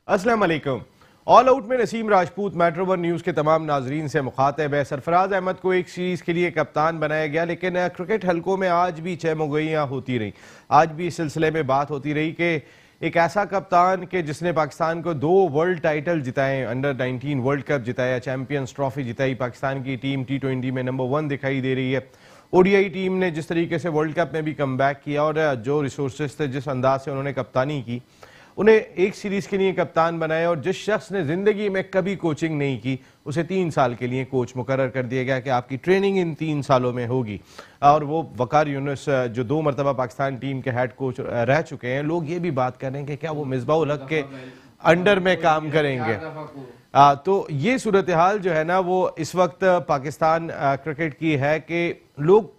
अस्सलाम वालेकुम। All out में Naseem Rajput metro one news के तमाम नाजरीन से मुखातिब है। सरफराज अहमद को एक सीरीज़ के लिए कप्तान बनाया गया, लेकिन क्रिकेट हलकों में आज भी चहमुगइयाँ होती रही। आज भी इस सिलसिले में बात होती रही कि एक ऐसा कप्तान के जिसने पाकिस्तान को 2 वर्ल्ड टाइटल जिताए, अंडर 19 वर्ल्ड कप जिताया, चैंपियंस ट्रॉफी जिताई, पाकिस्तान की टीम T20 में नंबर 1 दिखाई दे रही है। ओडीआई टीम ने जिस तरीके से वर्ल्ड कप में भी कम बैक किया और जो रिसोर्सेज थे, जिस अंदाज से उन्होंने कप्तानी की, उन्हें एक सीरीज के लिए कप्तान बनाया। और जिस शख्स ने जिंदगी में कभी कोचिंग नहीं की, उसे 3 साल के लिए कोच मुकर्रर कर दिया गया कि आपकी ट्रेनिंग इन 3 सालों में होगी। और वो वकार यूनुस जो 2 मरतबा पाकिस्तान टीम के हेड कोच रह चुके हैं, लोग ये भी बात कर रहे हैं कि क्या वो मिसबाह उल हक के अंडर में काम करेंगे। तो ये सूरत हाल जो है ना, वो इस वक्त पाकिस्तान क्रिकेट की है कि लोग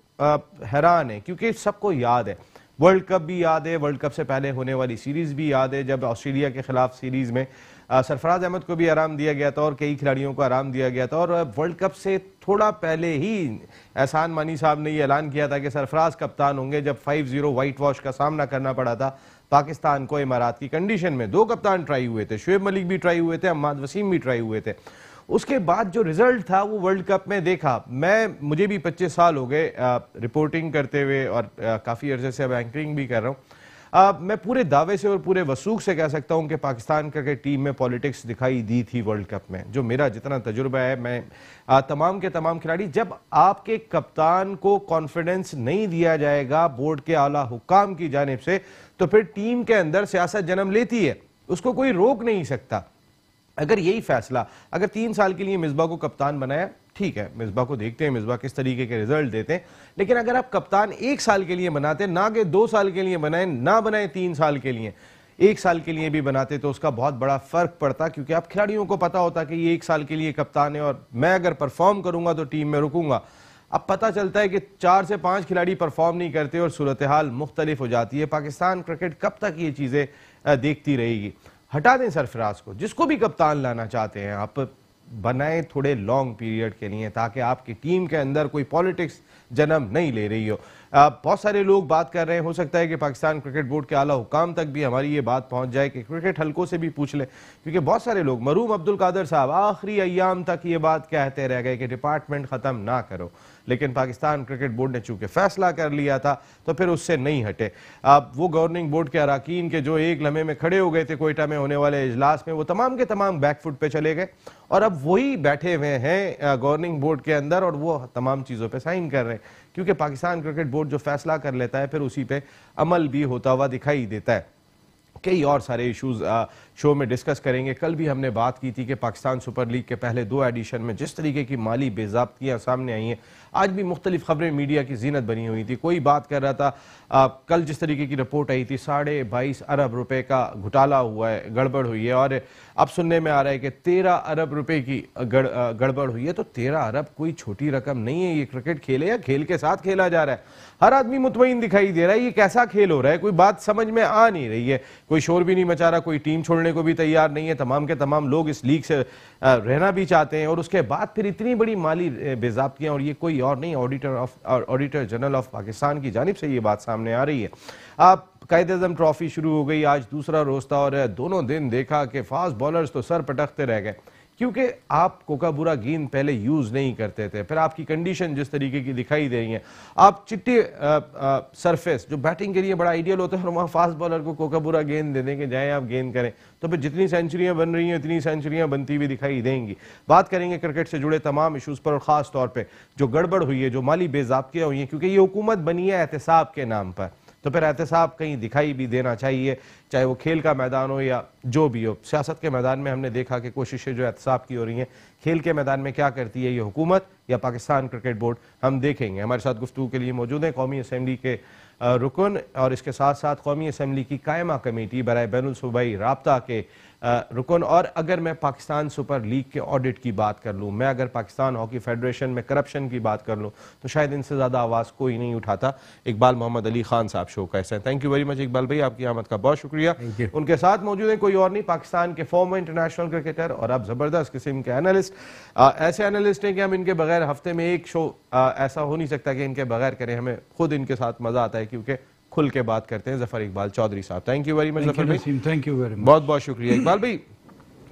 हैरान हैं, क्योंकि सबको याद है, वर्ल्ड कप भी याद है, वर्ल्ड कप से पहले होने वाली सीरीज भी याद है, जब ऑस्ट्रेलिया के खिलाफ सीरीज में सरफराज अहमद को भी आराम दिया गया था और कई खिलाड़ियों को आराम दिया गया था। और वर्ल्ड कप से थोड़ा पहले ही एहसान मानी साहब ने ये ऐलान किया था कि सरफराज कप्तान होंगे, जब 5-0 वाइट वॉश का सामना करना पड़ा था पाकिस्तान को इमारात की कंडीशन में। 2 कप्तान ट्राई हुए थे, शुएब मलिक भी ट्राई हुए थे, अहमद वसीम भी ट्राई हुए थे। उसके बाद जो रिजल्ट था वो वर्ल्ड कप में देखा। मुझे भी 25 साल हो गए रिपोर्टिंग करते हुए और काफ़ी अर्से से अब एंकरिंग भी कर रहा हूँ। मैं पूरे दावे से और पूरे वसूख से कह सकता हूँ कि पाकिस्तान क्रिकेट टीम में पॉलिटिक्स दिखाई दी थी वर्ल्ड कप में। जो मेरा जितना तजुर्बा है, मैं तमाम के तमाम खिलाड़ी, जब आपके कप्तान को कॉन्फिडेंस नहीं दिया जाएगा बोर्ड के आला हुक्काम की जानिब से, तो फिर टीम के अंदर सियासत जन्म लेती है, उसको कोई रोक नहीं सकता। अगर यही फैसला, अगर 3 साल के लिए मिसबाह को कप्तान बनाया, ठीक है, मिसबाह को देखते हैं मिसबाह किस तरीके के रिजल्ट देते हैं, लेकिन अगर आप कप्तान 1 साल के लिए बनाते, ना कि 2 साल के लिए बनाए, ना बनाए 3 साल के लिए, 1 साल के लिए भी बनाते, तो उसका बहुत बड़ा फर्क पड़ता, क्योंकि आप खिलाड़ियों को पता होता कि ये 1 साल के लिए कप्तान है और मैं अगर परफॉर्म करूंगा तो टीम में रुकूंगा। अब पता चलता है कि 4 से 5 खिलाड़ी परफॉर्म नहीं करते और सूरत हाल मुख्तलिफ हो जाती है। पाकिस्तान क्रिकेट कब तक ये चीज़ें देखती रहेगी? हटा दें सरफराज को, जिसको भी कप्तान लाना चाहते हैं आप बनाएं थोड़े लॉन्ग पीरियड के लिए, ताकि आपकी टीम के अंदर कोई पॉलिटिक्स जन्म नहीं ले रही हो। बहुत सारे लोग बात कर रहे हैं, हो सकता है कि पाकिस्तान क्रिकेट बोर्ड के आला हुकाम तक भी हमारी ये बात पहुंच जाए कि क्रिकेट हलकों से भी पूछ लें, क्योंकि बहुत सारे लोग, मरूम अब्दुल कादर साहब आखिरी अय्याम तक ये बात कहते रह गए कि डिपार्टमेंट ख़त्म ना करो, लेकिन पाकिस्तान क्रिकेट बोर्ड ने चूंकि फैसला कर लिया था तो फिर उससे नहीं हटे। अब वो गवर्निंग बोर्ड के अराकीन के जो एक लम्हे में खड़े हो गए थे कोयटा में होने वाले इजलास में, वो तमाम के तमाम बैकफुट पे चले गए और अब वही बैठे हुए हैं गवर्निंग बोर्ड के अंदर और वो तमाम चीज़ों पे साइन कर रहे हैं, क्योंकि पाकिस्तान क्रिकेट बोर्ड जो फैसला कर लेता है फिर उसी पे अमल भी होता हुआ दिखाई देता है। कई और सारे इश्यूज शो में डिस्कस करेंगे। कल भी हमने बात की थी कि पाकिस्तान सुपर लीग के पहले 2 एडिशन में जिस तरीके की माली बेज़ाब्तियाँ सामने आई हैं, आज भी मुख्तलिफ खबरें मीडिया की जीनत बनी हुई थी। कोई बात कर रहा था कल जिस तरीके की रिपोर्ट आई थी 22.5 अरब रुपए का घोटाला हुआ है, गड़बड़ हुई है, और अब सुनने में आ रहा है कि 13 अरब रुपए की गड़बड़ हुई है। तो 13 अरब कोई छोटी रकम नहीं है। ये क्रिकेट खेल है या खेल के साथ खेला जा रहा है? हर आदमी मुतमईन दिखाई दे रहा है, ये कैसा खेल हो रहा है? कोई बात समझ में आ नहीं रही है। कोई शोर भी नहीं मचा रहा, कोई टीम छोड़ने को भी तैयार नहीं है। तमाम के तमाम लोग इस लीग से रहना भी चाहते हैं, और उसके बाद फिर इतनी बड़ी माली बेज़ाब्तियां, और ये कोई और नहीं, ऑडिटर जनरल ऑफ पाकिस्तान की जानिब से ये बात सामने आ रही है। आप कायद-ए-आज़म ट्रॉफी शुरू हो गई, आज दूसरा रोज था और दोनों दिन देखा कि फास्ट बॉलर्स तो सर पटकते रह गए, क्योंकि आप कोकाबुरा गेंद पहले यूज नहीं करते थे। फिर आपकी कंडीशन जिस तरीके की दिखाई दे रही है, आप चिट्टे सरफेस जो बैटिंग के लिए बड़ा आइडियल होता है, और वहाँ फास्ट बॉलर को कोकाबुरा गेंद दे देंगे, जाए आप गेंद करें, तो फिर जितनी सेंचुरियां बन रही हैं इतनी सेंचुरियां बनती हुई दिखाई देंगी। बात करेंगे क्रिकेट से जुड़े तमाम इशूज़ पर, और ख़ास तौर पर जो गड़बड़ हुई है, जो माली बेज़ाब्तियाँ हुई हैं, क्योंकि ये हुकूमत बनी है एहतसाब के नाम पर, तो फिर एहतसाब कहीं दिखाई भी देना चाहिए, चाहे वो खेल का मैदान हो या जो भी हो। सियासत के मैदान में हमने देखा कि कोशिशें जो एहतसाब की हो रही हैं, खेल के मैदान में क्या करती है ये हुकूमत या पाकिस्तान क्रिकेट बोर्ड, हम देखेंगे। हमारे साथ गुफ्तगू के लिए मौजूद हैं कौमी असम्बली के रुकन और इसके साथ साथ कौमी असम्बली की कायमा कमेटी बराए बैनुल सूबाई राब्ता के रुकन। और अगर मैं पाकिस्तान सुपर लीग के ऑडिट की बात कर लूँ, मैं अगर पाकिस्तान हॉकी फेडरेशन में करप्शन की बात कर लूँ, तो शायद इनसे ज़्यादा आवाज़ कोई नहीं उठाता। इकबाल मोहम्मद अली खान साहब शो का ऐसे हैं। Thank you very much Iqbal भाई, आपकी आमद का बहुत शुक्रिया। उनके साथ मौजूद है कोई और नहीं, पाकिस्तान के फॉर्मर इंटरनेशनल क्रिकेटर और अब ज़बरदस्त किस्म के एनालिस्ट। ऐसे एनालिस्ट हैं कि हम इनके बगैर हफ्ते में एक शो ऐसा हो नहीं सकता कि इनके बगैर करें, हमें खुद इनके साथ मज़ा आता है, क्योंकि खुल के बात करते हैं। Zafar Iqbal Chaudhry sahab, thank you very much Zafar भाई। थैंक यू वेरी मच, बहुत बहुत शुक्रिया। इकबाल भाई,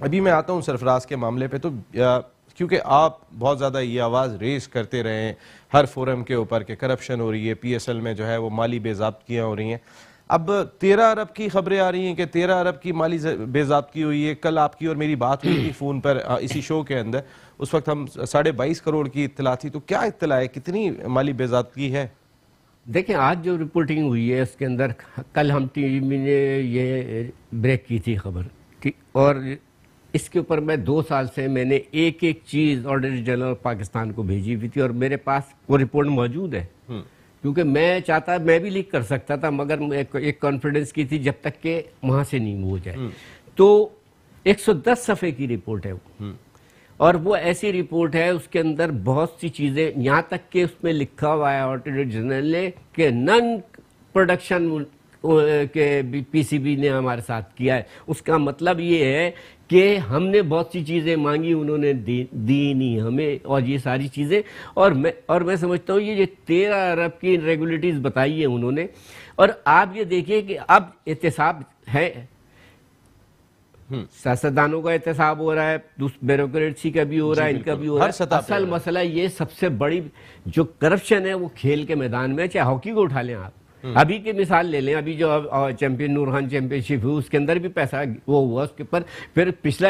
अभी मैं आता हूँ सरफराज के मामले पे, तो क्योंकि आप बहुत ज़्यादा ये आवाज़ रेस करते रहे हैं हर फोरम के ऊपर कि करप्शन हो रही है, PSL में जो है वो माली बेज़ाब्तियाँ हो रही हैं। अब 13 अरब की खबरें आ रही हैं कि 13 अरब की माली बेज़ाब्ती हुई है। कल आपकी और मेरी बात हुई थी फ़ोन पर इसी शो के अंदर, उस वक्त हम 22.5 करोड़ की इत्तला थी। तो क्या इत्तला है, कितनी माली बेज़ाब्ती है? देखिए, आज जो रिपोर्टिंग हुई है उसके अंदर, कल हम टीवी ने ये ब्रेक की थी खबर, ठीक, और इसके ऊपर मैं 2 साल से मैंने एक एक चीज़ ऑडिटर जनरल पाकिस्तान को भेजी हुई थी और मेरे पास वो रिपोर्ट मौजूद है। क्योंकि मैं चाहता, मैं भी लीक कर सकता था, मगर एक कॉन्फिडेंस की थी जब तक के वहाँ से नहीं हो जाए। तो 110 सफ़े की रिपोर्ट है वो, और वो ऐसी रिपोर्ट है उसके अंदर बहुत सी चीज़ें, यहाँ तक कि उसमें लिखा हुआ है ऑडिटर जनरल ने कि नन प्रोडक्शन के PCB ने हमारे साथ किया है। उसका मतलब ये है कि हमने बहुत सी चीज़ें मांगी, उन्होंने दी नहीं हमें, और ये सारी चीज़ें, और मैं समझता हूँ ये 13 अरब की रेगुलेटरीज बताई है उन्होंने। और आप ये देखिए कि अब एहतसाब है, सियासतदानों का एहतसाब हो रहा है, ब्यूरोक्रेसी का भी हो रहा है, इनका भी हो रहा है। असल मसला ये सबसे बड़ी जो करप्शन है वो खेल के मैदान में, चाहे हॉकी को उठा लें आप, अभी की मिसाल ले लें, अभी जो चैंपियन नूर खान चैंपियनशिप हुई उसके अंदर भी पैसा वो हुआ उसके ऊपर, फिर पिछला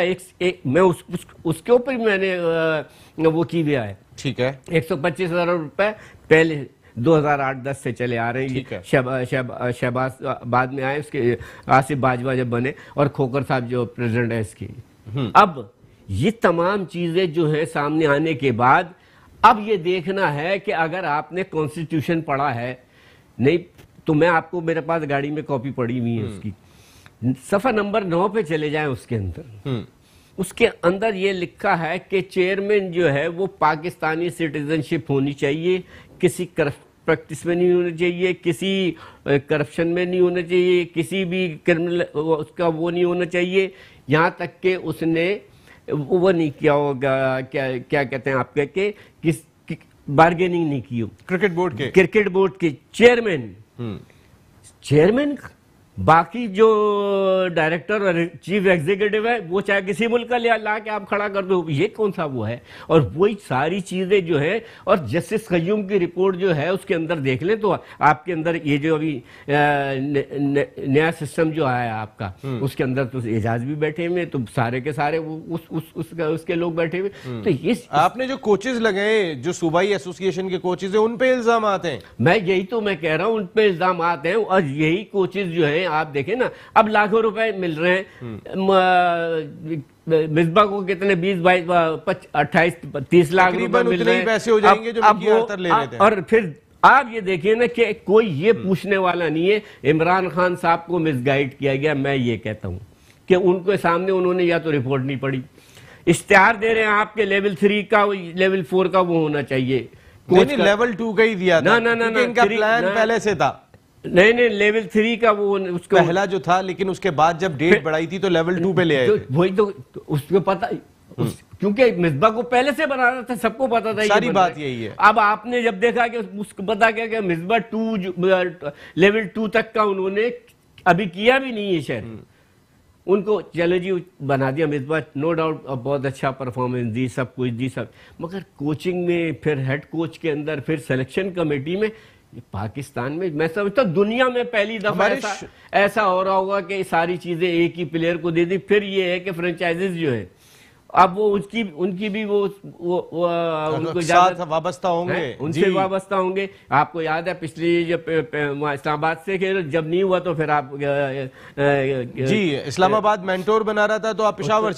मैं उसके ऊपर भी मैंने वो की हुआ है, ठीक है, 125 हज़ार रुपए पहले 2008-10 से चले आ रहे हैं। शहबाज बाद में आए, उसके आसिफ बाजवा जब बने, और खोकर साहब जो प्रेसिडेंट है इसकी। अब ये तमाम चीजें जो है सामने आने के बाद अब ये देखना है कि अगर आपने कॉन्स्टिट्यूशन पढ़ा है, नहीं तो मैं आपको, मेरे पास गाड़ी में कॉपी पड़ी हुई है उसकी, सफा नंबर 9 पे चले जाएं, उसके अंदर ये लिखा है कि चेयरमैन जो है वो पाकिस्तानी सिटीजनशिप होनी चाहिए, किसी प्रैक्टिस में नहीं होना चाहिए, किसी करप्शन में नहीं होना चाहिए, किसी भी क्रिमिनल उसका वो नहीं होना चाहिए, यहाँ तक कि उसने वो नहीं किया होगा, क्या कहते हैं आपके कि किस बार्गेनिंग नहीं की हो। क्रिकेट बोर्ड के चेयरमैन बाकी जो डायरेक्टर और चीफ एग्जीक्यूटिव है वो चाहे किसी मुल्क का ला के आप खड़ा कर दो, ये कौन सा वो है। और वही सारी चीजें जो है, और जस्टिस कय्यूम की रिपोर्ट जो है उसके अंदर देख लें तो आपके अंदर ये जो अभी नया सिस्टम जो आया आपका, उसके अंदर तो एजाज भी बैठे हुए, तो सारे के सारे उसके लोग बैठे हुए। तो ये आपने जो कोचेज लगाए, जो सूबाई एसोसिएशन के कोचेज है, उन पे इल्जाम आते हैं। मैं कह रहा हूं उन पे इल्जाम आते हैं, और यही कोचेज जो है आप देखें ना, अब लाखों रुपए मिल रहे हैं। मिसबा को कितने 20, 22, 28, 30 लाख रुपए मिल रहे हैं, पैसे हो जाएंगे जो ले रहे थे। और फिर आप ये देखिए ना कि कोई ये पूछने वाला नहीं है इमरान खान साहब को मिसगाइड किया गया। मैं ये कहता हूं कि उनके सामने उन्होंने या तो रिपोर्ट नहीं पढ़ी, इश्तिहार दे रहे हैं आपके लेवल 3 का, लेवल 4 का वो होना चाहिए, लेवल 2 का ही दिया था। ना, इनका प्लान पहले से था। नहीं, लेवल 3 का वो उसको पहला जो था, लेकिन उसके बाद जब डेट बढ़ाई थी तो लेवल 2 पे ले आए। वही तो उसको पता, क्योंकि मिसबा को पहले से बनाना था, सबको पता था, सारी बात यही है। अब आपने जब देखा कि उसको पता क्या कि मिसबा 2 लेवल 2 तक का उन्होंने अभी किया भी नहीं है शायद, उनको चलो जी बना दिया मिसबा, नो डाउट बहुत अच्छा परफॉर्मेंस दी, सब कुछ दी सब, मगर कोचिंग में, फिर हेड कोच के अंदर, फिर सिलेक्शन कमेटी में, पाकिस्तान में मैं समझता हूँ दुनिया में पहली दफा ऐसा हो रहा होगा कि सारी चीजें एक ही प्लेयर को दे दी। फिर ये है कि फ्रेंचाइजीज जो है अब वो उनकी भी वो उनको साथ वाबस्ता होंगे, उनसे वाबस्ता होंगे। आपको याद है पिछली जब इस्लामाबाद से जब नहीं हुआ तो फिर आप जी इस्लामाबाद मेंटोर बना रहा था तो आप पेशावर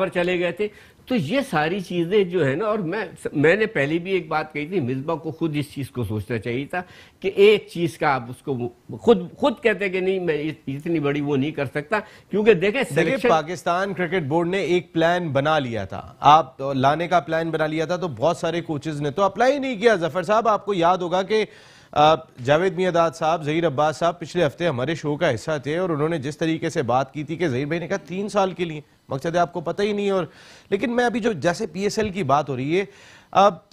चले गए थे। तो ये सारी चीजें जो है ना, और मैंने पहले भी एक बात कही थी, मिसबा को खुद इस चीज को सोचना चाहिए था कि एक चीज का आप उसको खुद कहते कि नहीं मैं इतनी बड़ी वो नहीं कर सकता, क्योंकि देखिए पाकिस्तान क्रिकेट बोर्ड ने एक प्लान बना लिया था, आप लाने का प्लान बना लिया था, तो बहुत सारे कोचेज ने तो अप्लाई नहीं किया। जफर साहब आपको याद होगा कि जावेद मियादाद साहब, जहीर अब्बास साहब पिछले हफ्ते हमारे शो का हिस्सा थे और उन्होंने जिस तरीके से बात की थी कि जहीर भाई ने कहा 3 साल के लिए, मकसद है आपको पता ही नहीं। और लेकिन मैं अभी जो जैसे PSL की बात हो रही है,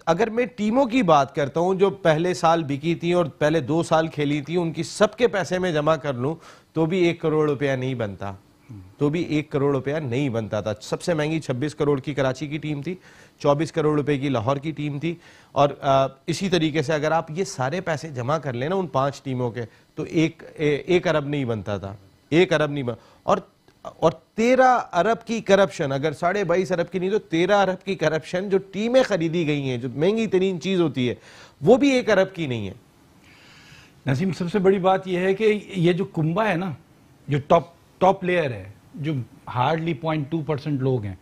अगर मैं टीमों की बात करता हूं जो पहले साल बिकी थी और पहले 2 साल खेली थी, उनकी सबके पैसे में जमा कर लूं तो भी 1 करोड़ रुपया नहीं बनता। तो भी 1 करोड़ रुपया नहीं बनता था। सबसे महंगी 26 करोड़ की कराची की टीम थी, 24 करोड़ रुपए की लाहौर की टीम थी, और इसी तरीके से अगर आप ये सारे पैसे जमा कर लेना उन 5 टीमों के, तो 1 अरब नहीं बनता था, 1 अरब नहीं बन, और 13 अरब की करप्शन, अगर 22.5 अरब की नहीं तो 13 अरब की करप्शन, जो टीमें खरीदी गई हैं, जो महंगी तरीन चीज होती है, वो भी 1 अरब की नहीं है। नसीम, सबसे बड़ी बात यह है कि ये जो कुंबा है ना, जो टॉप प्लेयर है, जो हार्डली 0.2% लोग हैं,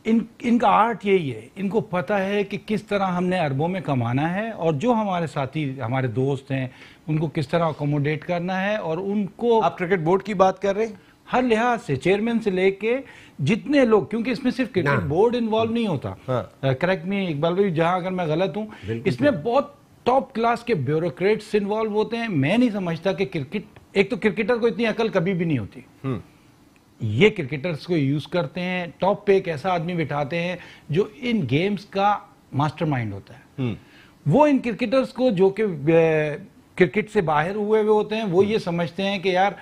इनका आर्ट यही है, इनको पता है कि किस तरह हमने अरबों में कमाना है, और जो हमारे साथी, हमारे दोस्त हैं, उनको किस तरह अकोमोडेट करना है, और उनको। आप क्रिकेट बोर्ड की बात कर रहे हैं? हर लिहाज से, चेयरमैन से लेके जितने लोग, क्योंकि इसमें सिर्फ क्रिकेट बोर्ड इन्वॉल्व नहीं होता, करेक्ट मी इकबाल भाई जहां अगर मैं गलत हूं, इसमें बहुत टॉप क्लास के ब्यूरोक्रेट्स इन्वॉल्व होते हैं। मैं नहीं समझता कि एक तो क्रिकेटर को इतनी अकल कभी भी नहीं होती, ये क्रिकेटर्स को यूज करते हैं, टॉप पे एक ऐसा आदमी बिठाते हैं जो इन गेम्स का मास्टरमाइंड होता है। वो इन क्रिकेटर्स को, जो कि क्रिकेट से बाहर हुए हुए होते हैं, वो ये समझते हैं कि यार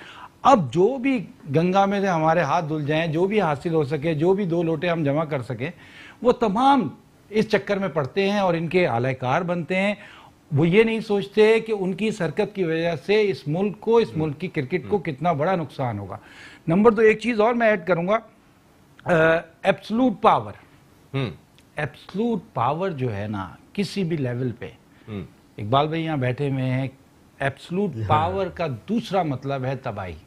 अब जो भी गंगा में से हमारे हाथ धुल जाएं, जो भी हासिल हो सके, जो भी 2 लोटे हम जमा कर सके, वो तमाम इस चक्कर में पड़ते हैं और इनके आलाकार बनते हैं। वो ये नहीं सोचते कि उनकी इस हरकत की वजह से इस मुल्क को, इस मुल्क की क्रिकेट को कितना बड़ा नुकसान होगा। नंबर 2, एक चीज और मैं ऐड करूंगा, एब्सोल्यूट पावर। एब्सोल्यूट पावर जो है ना, किसी भी लेवल पे, इकबाल भाई यहाँ बैठे हुए हैं, एब्सोल्यूट पावर का दूसरा मतलब है तबाही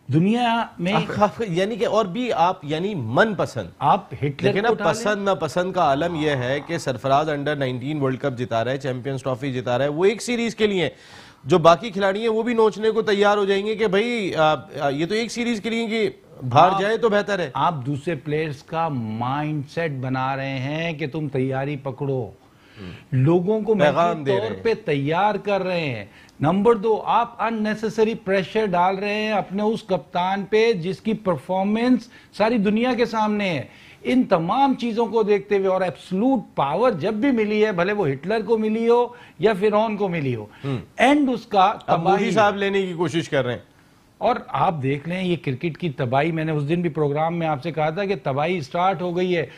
दुनिया में। यानी कि और भी आप, यानी मनपसंद, आप हिटलर को पसंद ना पसंद का आलम यह है कि सरफराज अंडर 19 वर्ल्ड कप जिता रहा है, चैंपियंस ट्रॉफी जिता रहा है, वो एक सीरीज के लिए, जो बाकी खिलाड़ी हैं वो भी नोचने को तैयार हो जाएंगे कि भाई ये तो एक सीरीज के लिए कि बाहर जाए तो बेहतर है। आप दूसरे प्लेयर्स का माइंडसेट बना रहे हैं कि तुम तैयारी पकड़ो, लोगों को मेंटली तौर पे तैयार कर रहे हैं। नंबर 2, आप अननेसेसरी प्रेशर डाल रहे हैं अपने उस कप्तान पे जिसकी परफॉर्मेंस सारी दुनिया के सामने है। इन तमाम चीजों को देखते हुए, और एब्सोल्यूट पावर जब भी मिली है, भले वो हिटलर को मिली हो या फिरौन को मिली हो, एंड उसका मोदी साहब लेने की कोशिश कर रहे हैं। और आप देख लें ये क्रिकेट की तबाही, मैंने उस दिन भी प्रोग्राम में आपसे कहा था कि तबाही स्टार्ट हो गई है।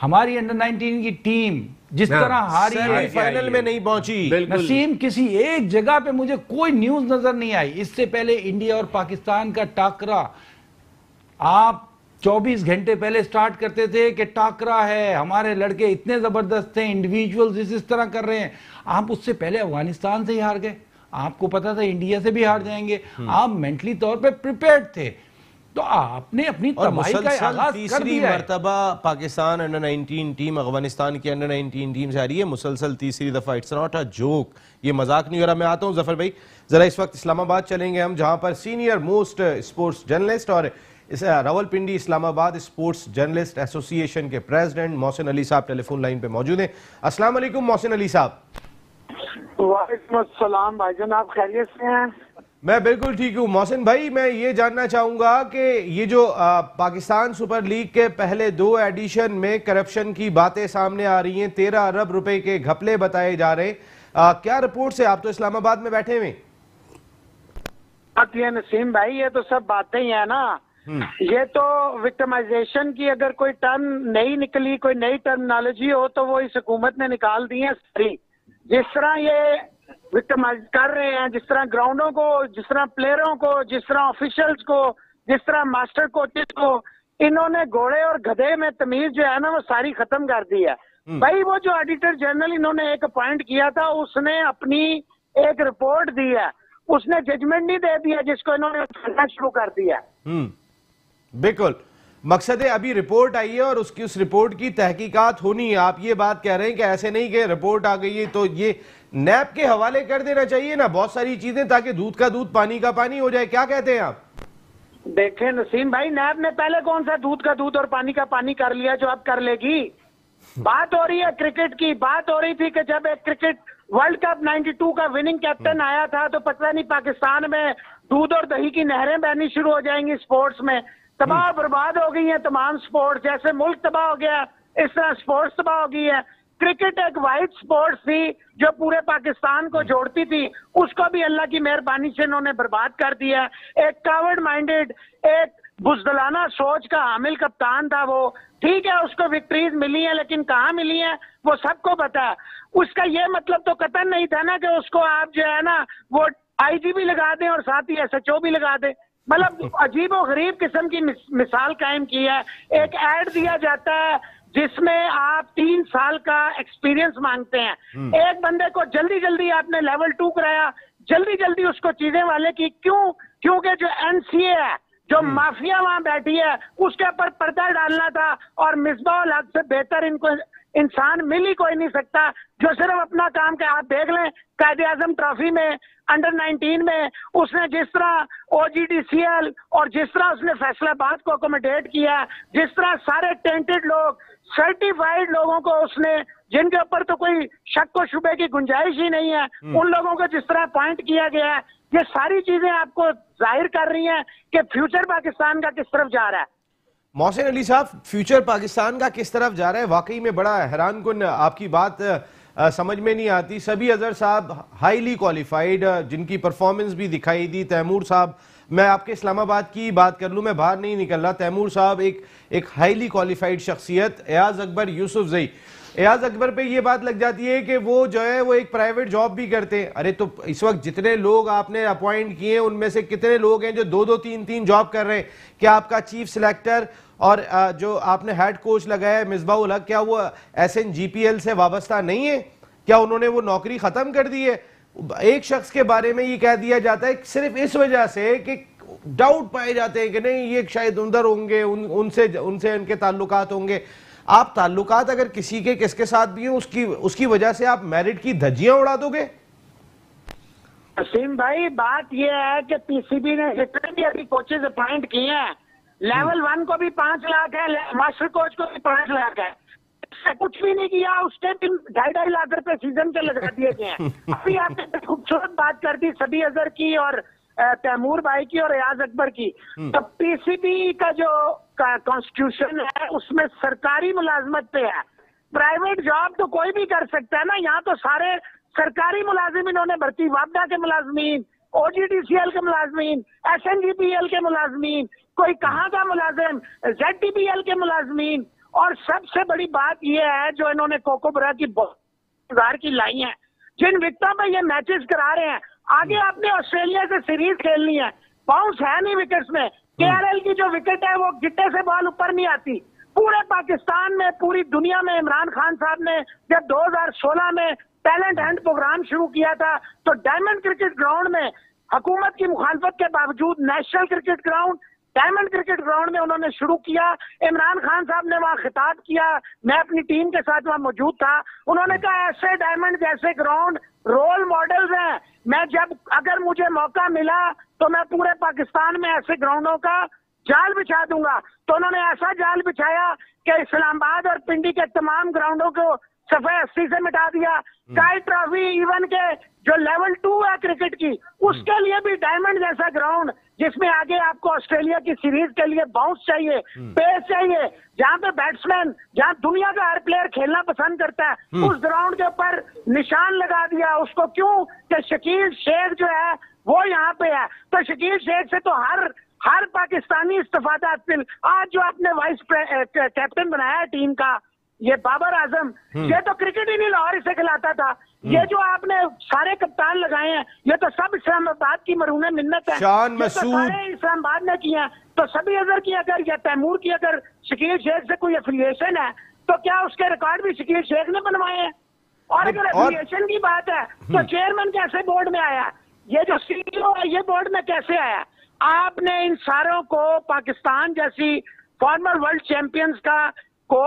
हमारी अंडर 19 की टीम जिस तरह हारी है, फाइनल में नहीं पहुंची। नसीम, किसी एक जगह पे मुझे कोई न्यूज नजर नहीं आई। इससे पहले इंडिया और पाकिस्तान का टाकरा, आप 24 घंटे पहले स्टार्ट करते थे कि टाकरा है, हमारे लड़के इतने जबरदस्त थे, इंडिविजुअल्स इस तरह कर रहे हैं। आप उससे पहले अफगानिस्तान से ही हार गए, आपको पता था इंडिया से भी हार जाएंगे, आप मेंटली तौर पे प्रिपेयर्ड थे, तो आपने अपनी तबाही का आगाज कर दिया। मर्तबा पाकिस्तान अंडर 19 टीम अफगानिस्तान की अंडर 19 टीम से आ रही है, मुसलसल तीसरी दफा। इट्स नॉट अ जोक, ये मजाक नहीं हो रहा। मैं आता हूं जफर भाई, जरा इस वक्त इस्लामाबाद चलेंगे हम, जहां पर सीनियर मोस्ट स्पोर्ट्स जर्नलिस्ट और Rawalpindi Islamabad sports journalist association के प्रेसिडेंट मोहसिन अली साहब टेलीफोन लाइन पे मौजूद हैं। अस्सलाम वालेकुम मोहसिन अली साहब। वालेकुम अस्सलाम भाईजान, आप खैरियत से हैं? मैं बिल्कुल ठीक हूँ। मोहसिन भाई, मैं ये जानना चाहूंगा कि ये जो पाकिस्तान सुपर लीग के पहले 2 एडिशन में करप्शन की बातें सामने आ रही हैं, 13 अरब रुपए के घपले बताए जा रहे हैं, क्या रिपोर्ट से, आप तो इस्लामाबाद में बैठे हुए? ये नसीम भाई, ये तो सब बातें ही है ना, ये तो विक्टिमाइजेशन की अगर कोई टर्म नई निकली, कोई नई टर्मिनोलॉजी हो तो वो इस हुकूमत ने निकाल दी है सारी। जिस तरह ये विक्टिमाइज कर रहे हैं, जिस तरह ग्राउंडों को, जिस तरह प्लेयरों को, जिस तरह ऑफिशियल्स को, जिस तरह मास्टर कोचेस को, इन्होंने घोड़े और गधे में तमीज जो है ना वो सारी खत्म कर दी है। भाई वो जो ऑडिटर जनरल इन्होंने एक अपॉइंट किया था, उसने अपनी एक रिपोर्ट दी है, उसने जजमेंट नहीं दे दिया जिसको इन्होंने करना शुरू कर दिया। बिल्कुल, मकसद है अभी रिपोर्ट आई है और उसकी उस रिपोर्ट की तहकीकात होनी है। आप ये बात कह रहे हैं कि ऐसे नहीं कि रिपोर्ट आ गई है तो ये नैब के हवाले कर देना चाहिए ना बहुत सारी चीजें, ताकि दूध का दूध पानी का पानी हो जाए। क्या कहते हैं आप? देखें नसीम भाई, नैब ने पहले कौन सा दूध का दूध और पानी का पानी कर लिया जो अब कर लेगी? बात हो रही है क्रिकेट की, बात हो रही थी कि जब एक क्रिकेट वर्ल्ड कप 92 का विनिंग कैप्टन आया था तो पता नहीं पाकिस्तान में दूध और दही की नहरें बहनी शुरू हो जाएंगी स्पोर्ट्स में। तबाह बर्बाद हो गई है तमाम स्पोर्ट्स, जैसे मुल्क तबाह हो गया इस तरह स्पोर्ट्स तबाह हो गई है। क्रिकेट एक वाइड स्पोर्ट्स थी जो पूरे पाकिस्तान को जोड़ती थी, उसको भी अल्लाह की मेहरबानी से इन्होंने बर्बाद कर दिया। एक कावर्ड माइंडेड, एक बुज़दिलाना सोच का हामिल कप्तान था वो। ठीक है, उसको विक्ट्रीज मिली है, लेकिन कहाँ मिली है वो सबको पता है। उसका ये मतलब तो कतई नहीं था ना कि उसको आप जो है ना वो आईजीपी लगा दें और साथ ही एसएचओ भी लगा दें। मतलब अजीब और गरीब किस्म की मिसाल कायम की है। एक ऐड दिया जाता है जिसमें आप 3 साल का एक्सपीरियंस मांगते हैं। एक बंदे को जल्दी जल्दी आपने लेवल 2 कराया, जल्दी जल्दी उसको चीजें वाले की, क्यों? क्योंकि जो एनसीए है, जो माफिया वहां बैठी है, उसके ऊपर पर्दा डालना था। और मिसबाह हक से बेहतर इनको इंसान मिल ही कोई नहीं सकता जो सिर्फ अपना काम का। आप देख लें कायदे आजम ट्रॉफी में अंडर 19 में उसने जिस तरह OGDCL और जिस तरह उसने फैसलाबाद को अकोमोडेट किया, जिस तरह सारे टेंटेड लोग, सर्टिफाइड लोगों को उसने, जिनके ऊपर तो कोई शक व शुबे की गुंजाइश ही नहीं है, उन लोगों को जिस तरह अपॉइंट किया गया है, ये सारी चीजें आपको जाहिर कर रही हैं कि फ्यूचर पाकिस्तान का किस तरफ जा रहा है। मोहसिन अली साहब, फ्यूचर पाकिस्तान का किस तरफ जा रहा है? वाकई में बड़ा हैरान कुन आपकी बात समझ में नहीं आती। सभी अजहर साहब हाईली क्वालिफाइड, जिनकी परफॉर्मेंस भी दिखाई दी। तैमूर साहब, मैं आपके इस्लामाबाद की बात कर लूं, मैं बाहर नहीं निकल रहा। तैमूर साहब एक हाईली क्वालिफाइड शख्सियत। एयाज अकबर, यूसुफजई। एयाज अकबर पे ये बात लग जाती है कि वो जो है वो एक प्राइवेट जॉब भी करते हैं। अरे तो इस वक्त जितने लोग आपने अपॉइंट किए उनमें से कितने लोग हैं जो 2-2, 3-3 जॉब कर रहे हैं? क्या आपका चीफ सिलेक्टर और जो आपने हेड कोच लगाया है मिसबाहुल हक, क्या वो SNGPL से वाबस्ता नहीं है? क्या उन्होंने वो नौकरी खत्म कर दी है? एक शख्स के बारे में ये कह दिया जाता है सिर्फ इस वजह से कि डाउट पाए जाते हैं कि नहीं ये शायद उधर होंगे, उनसे इनके ताल्लुकात होंगे। आप ताल्लुकात अगर किसी के किसके साथ भी हो, उसकी वजह से आप मेरिट की धज्जियां उड़ा दोगे? असीम भाई, बात यह है कि पीसीबी ने जितने भी अभी कोचेज अपॉइंट किए हैं, लेवल 1 को भी 5 लाख है, मास्टर कोच को भी 5 लाख है। कुछ भी नहीं किया, उसके भी 2.5 लाख रुपए सीजन के लगा दिए गए हैं। अभी आपने खूबसूरत बात कर दी सभी अजहर की और तैमूर भाई की और एयाज अकबर की। तो पीसीबी का जो कॉन्स्टिट्यूशन है उसमें सरकारी मुलाजमत पे है, प्राइवेट जॉब तो कोई भी कर सकता है ना। यहाँ तो सारे सरकारी मुलाजिम इन्होंने भर्ती, वापडा के मुलाजमीन, OGDCL के मुलाजमीन, SNGPL के मुलाजमीन, कोई कहाँ का मुलाजिम, ZTPL के मुलाजमीन। और सबसे बड़ी बात यह है जो इन्होंने कोकोबरा की बाजार की लाई है, जिन विकेटों पे ये मैचेस करा रहे हैं। आगे आपने ऑस्ट्रेलिया से सीरीज खेलनी है, बाउंस है नहीं विकेट्स में। KRL की जो विकेट है वो गिट्टे से बॉल ऊपर नहीं आती। पूरे पाकिस्तान में, पूरी दुनिया में इमरान खान साहब ने जब 2016 में टैलेंट हंट प्रोग्राम शुरू किया था तो डायमंड क्रिकेट ग्राउंड में हुकूमत की मुखालफत के बावजूद national cricket ground, diamond cricket ground में उन्होंने शुरू किया। इमरान खान साहब ने वहां खिताब किया, मैं अपनी टीम के साथ वहां मौजूद था। उन्होंने कहा ऐसे डायमंड जैसे ग्राउंड रोल मॉडल्स हैं। मैं जब अगर मुझे मौका मिला तो मैं पूरे पाकिस्तान में ऐसे ग्राउंडों का जाल बिछा दूंगा। तो उन्होंने ऐसा जाल बिछाया कि इस्लामाबाद और पिंडी के तमाम ग्राउंडों को सफाई 80 से मिटा दिया। काई ट्रॉफी इवन के जो लेवल 2 है क्रिकेट की, उसके लिए भी डायमंड जैसा ग्राउंड, जिसमें आगे आपको ऑस्ट्रेलिया की सीरीज के लिए बाउंस चाहिए, पेस चाहिए, जहां पे बैट्समैन, जहां दुनिया का हर प्लेयर खेलना पसंद करता है, उस ग्राउंड के ऊपर निशान लगा दिया उसको। क्यों? कि शकील शेख जो है वो यहाँ पे है। तो शकील शेख से तो हर पाकिस्तानी इस्तेफादा। आज जो आपने वाइस कैप्टन बनाया है टीम का, ये बाबर आजम, ये तो क्रिकेट ही नहीं लाहौर इसे खिलाता था। ये जो आपने सारे कप्तान लगाए हैं, ये तो सब इस्लामाबाद की मरूने मिन्नत है, ये तो सारे इस्लामाबाद ने किए हैं। तो सभी अजहर की अगर या तैमूर की अगर शकील शेख से कोई एफिलिएशन है तो क्या उसके रिकॉर्ड भी शकील शेख ने बनवाए हैं? और अगर एफिलिएशन की बात है तो चेयरमैन कैसे बोर्ड में आया? ये जो CEO है ये बोर्ड में कैसे आया? आपने इन सारों को पाकिस्तान जैसी फॉर्मर वर्ल्ड चैंपियंस का को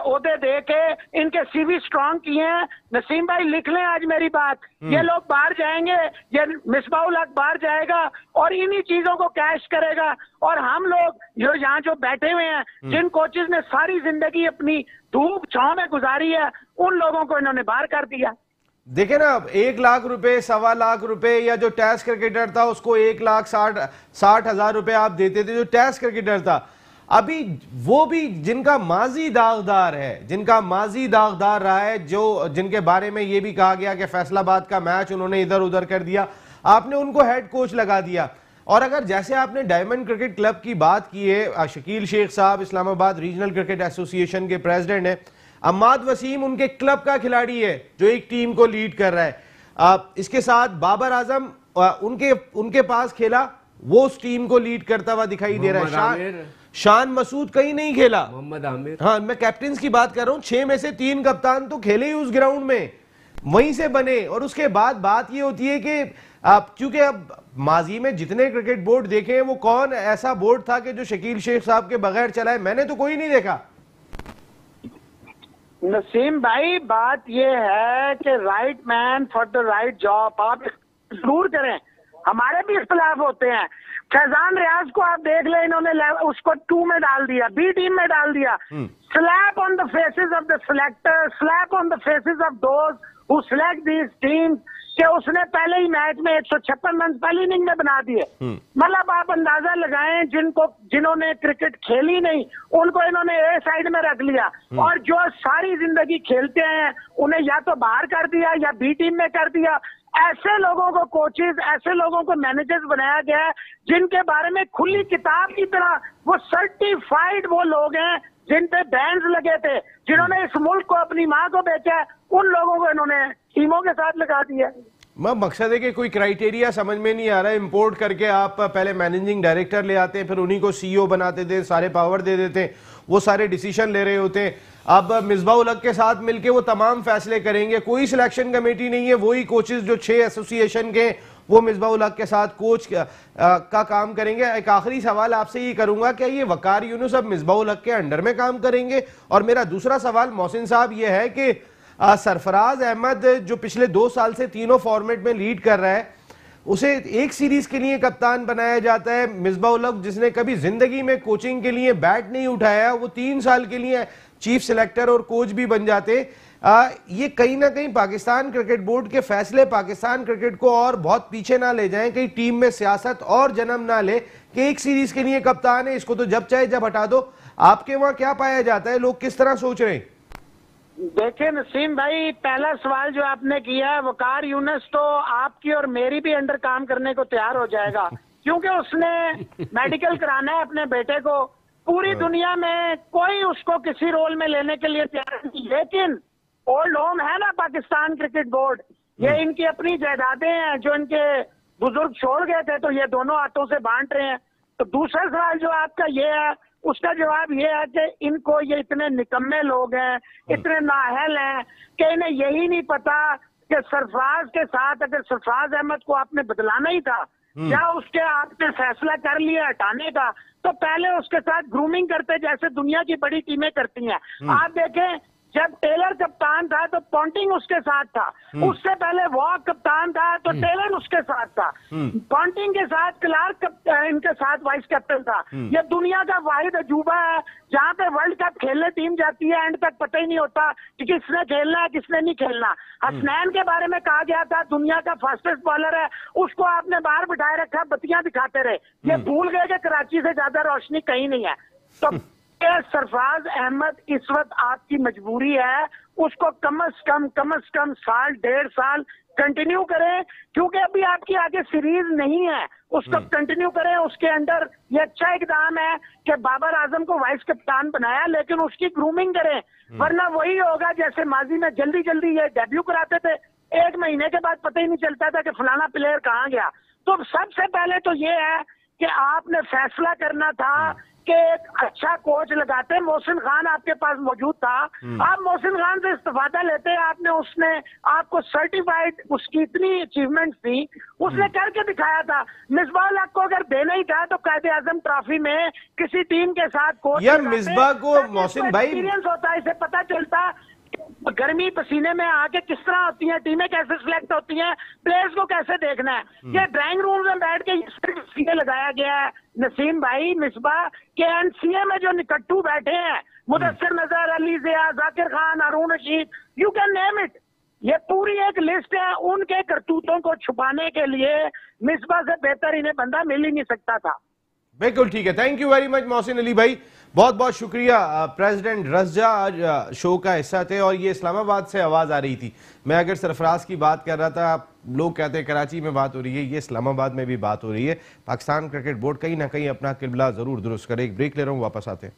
ओहदे दे के इनके CV स्ट्रॉन्ग किए हैं। नसीम भाई लिख लें आज मेरी बात, ये लोग बाहर जाएंगे, ये मिसबाहुल हक बाहर जाएगा और इन्हीं चीजों को कैश करेगा। और हम लोग जो यहाँ जो बैठे हुए हैं, जिन कोचेज ने सारी जिंदगी अपनी धूप छांव में गुजारी है, उन लोगों को इन्होंने बाहर कर दिया। देखे ना, 1 लाख रुपए, 1.25 लाख रुपए, या जो टेस्ट क्रिकेटर था उसको 1,60,000 रुपए आप देते थे, जो टेस्ट क्रिकेटर था। अभी वो भी जिनका माजी दागदार है, जिनका माजी दागदार रहा है, जो जिनके बारे में ये भी कहा गया कि फैसलाबाद का मैच उन्होंने इधर उधर कर दिया, आपने उनको हेड कोच लगा दिया। और अगर जैसे आपने डायमंड क्रिकेट क्लब की बात की है, शकील शेख साहब इस्लामाबाद रीजनल क्रिकेट एसोसिएशन के प्रेसिडेंट हैं, अम्माद वसीम उनके क्लब का खिलाड़ी है जो एक टीम को लीड कर रहा है। इसके साथ बाबर आजम उनके पास खेला, वो उस टीम को लीड करता हुआ दिखाई दे रहा है। शान मसूद कहीं नहीं खेला, मोहम्मद आमिर, हाँ मैं कैप्टन की बात कर रहा हूं, 6 में से 3 कप्तान तो खेले ही उस ग्राउंड में, वहीं से बने। और उसके बाद बात ये होती है कि क्योंकि अब माजी में जितने क्रिकेट बोर्ड देखे हैं, वो कौन ऐसा बोर्ड था कि जो शकील शेख साहब के बगैर चला है? मैंने तो कोई नहीं देखा। नसीम भाई, बात यह है कि right man for the right job आप जरूर करें। हमारे भी इख्तिलाफ होते हैं। फैजान रियाज को आप देख ले, इन्होंने उसको 2 में डाल दिया, बी टीम में डाल दिया। Slap on the faces of the selector, slap on the faces of those who select these teams, कि उसने पहले ही मैच में 156 रन पहली इनिंग में बना दिए। मतलब आप अंदाजा लगाएं, जिन्होंने क्रिकेट खेली नहीं उनको इन्होंने ए साइड में रख लिया, और जो सारी जिंदगी खेलते हैं उन्हें या तो बाहर कर दिया या बी टीम में कर दिया। ऐसे लोगों को कोचेज, ऐसे लोगों को मैनेजर्स बनाया गया है जिनके बारे में खुली किताब की तरह वो सर्टिफाइड वो लोग हैं जिन पे बैन्स लगे थे, जिन्होंने इस मुल्क को अपनी माँ को बेचा है, उन लोगों को इन्होंने टीमों के साथ लगा दिया। मकसद है कि कोई क्राइटेरिया समझ में नहीं आ रहा है। इंपोर्ट करके आप पहले मैनेजिंग डायरेक्टर ले आते हैं, फिर उन्हीं को सीईओ बनाते थे, सारे पावर दे देते हैं, वो सारे डिसीजन ले रहे होते हैं। अब मिसबाह उल हक के साथ मिलके वो तमाम फैसले करेंगे, कोई सिलेक्शन कमेटी नहीं है, वही कोचेस जो 6 एसोसिएशन के वो मिसबाह उल हक के साथ कोच का काम करेंगे। एक आखिरी सवाल आपसे ये करूंगा, क्या ये वकार यूनुस अब मिसबाह उल हक के अंडर में काम करेंगे? और मेरा दूसरा सवाल मोहसिन साहब ये है कि सरफराज अहमद जो पिछले 2 साल से तीनों फॉर्मेट में लीड कर रहा है, उसे एक सीरीज के लिए कप्तान बनाया जाता है। मिसबाह उल हक जिसने कभी जिंदगी में कोचिंग के लिए बैट नहीं उठाया, वो 3 साल के लिए चीफ सिलेक्टर और कोच भी बन जाते। ये कहीं ना कहीं पाकिस्तान क्रिकेट बोर्ड के फैसले पाकिस्तान क्रिकेट को और बहुत पीछे ना ले जाएं, कहीं टीम में सियासत और जन्म ना ले कि एक सीरीज के लिए कप्तान है, इसको तो जब चाहे जब हटा दो। आपके वहां क्या पाया जाता है, लोग किस तरह सोच रहे हैं? देखिए नसीम भाई, पहला सवाल जो आपने किया है, वकार यूनुस तो आपकी और मेरी भी अंडर काम करने को तैयार हो जाएगा, क्योंकि उसने मेडिकल कराना है अपने बेटे को। पूरी दुनिया में कोई उसको किसी रोल में लेने के लिए तैयार नहीं, लेकिन ओल्ड होम है ना पाकिस्तान क्रिकेट बोर्ड, ये इनकी अपनी जायदादें हैं जो इनके बुजुर्ग छोड़ गए थे, तो ये दोनों हाथों से बांट रहे हैं। तो दूसरा सवाल जो आपका ये है, उसका जवाब ये है कि इनको, ये इतने निकम्मे लोग हैं, इतने नाअहल हैं कि इन्हें यही नहीं पता कि सरफराज के साथ अगर सरफराज अहमद को आपने बदलाना ही था या उसके आपने फैसला कर लिया हटाने का, तो पहले उसके साथ ग्रूमिंग करते जैसे दुनिया की बड़ी टीमें करती हैं। आप देखें, जब टेलर कप्तान था तो पॉन्टिंग उसके साथ था, उससे पहले वॉक कप्तान था तो टेलर उसके साथ था, पॉन्टिंग के साथ क्लार्क इनके साथ वाइस कैप्टन था। ये दुनिया का वाहिद अजूबा है जहाँ पे वर्ल्ड कप खेलने टीम जाती है, एंड तक पता ही नहीं होता कि किसने खेलना है किसने नहीं खेलना। हसनैन के बारे में कहा गया था दुनिया का फास्टेस्ट बॉलर है, उसको आपने बाहर बिठाए रखा, बत्तियां दिखाते रहे, ये भूल गए कि कराची से ज्यादा रोशनी कहीं नहीं है। तो सरफराज अहमद इस वक्त आपकी मजबूरी है, उसको कम से कम साल 1.5 साल कंटिन्यू करें, क्योंकि अभी आपकी आगे सीरीज नहीं है, उसको कंटिन्यू करें। उसके अंदर ये अच्छा इकदाम है कि बाबर आजम को वाइस कप्तान बनाया, लेकिन उसकी ग्रूमिंग करें, वरना वही होगा जैसे माजी में जल्दी जल्दी ये डेब्यू कराते थे, 1 महीने के बाद पता ही नहीं चलता था कि फलाना प्लेयर कहाँ गया। तो सबसे पहले तो ये है कि आपने फैसला करना था कि एक अच्छा कोच लगाते। मोहसिन खान आपके पास मौजूद था, आप मोहसिन खान से इस्तीफा लेते, आपने, उसने आपको सर्टिफाइड, उसकी इतनी अचीवमेंट्स थी, उसने करके दिखाया था। मिसबाह उल हक को अगर देना ही था तो कायदे आजम ट्रॉफी में किसी टीम के साथ कोच यार मिसबाह को मोहसिन भाई एक्सपीरियंस होता है, इसे पता चलता गर्मी पसीने में आके किस तरह होती हैं टीमें, कैसे सिलेक्ट होती हैं, प्लेयर्स को कैसे देखना है। ये ड्राइंग रूम में बैठ के सीए लगाया गया है नसीम भाई, मिसबाह के एनसीए में जो निकट्टू बैठे हैं, Mudassir Nazar, Ali Zia, Zakir Khan, Haroon Rashid, you can name it, ये पूरी एक लिस्ट है। उनके करतूतों को छुपाने के लिए मिसबाह से बेहतर इन्हें बंदा मिल ही नहीं सकता था। बिल्कुल ठीक है, thank you very much Mohsin Ali भाई, बहुत बहुत शुक्रिया। प्रेसिडेंट रज़ा आज शो का हिस्सा थे और ये इस्लामाबाद से आवाज़ आ रही थी। मैं अगर सरफराज की बात कर रहा था, लोग कहते हैं कराची में बात हो रही है, ये इस्लामाबाद में भी बात हो रही है। पाकिस्तान क्रिकेट बोर्ड कहीं ना कहीं अपना किबला ज़रूर दुरुस्त करे। एक ब्रेक ले रहा हूँ, वापस आते हैं।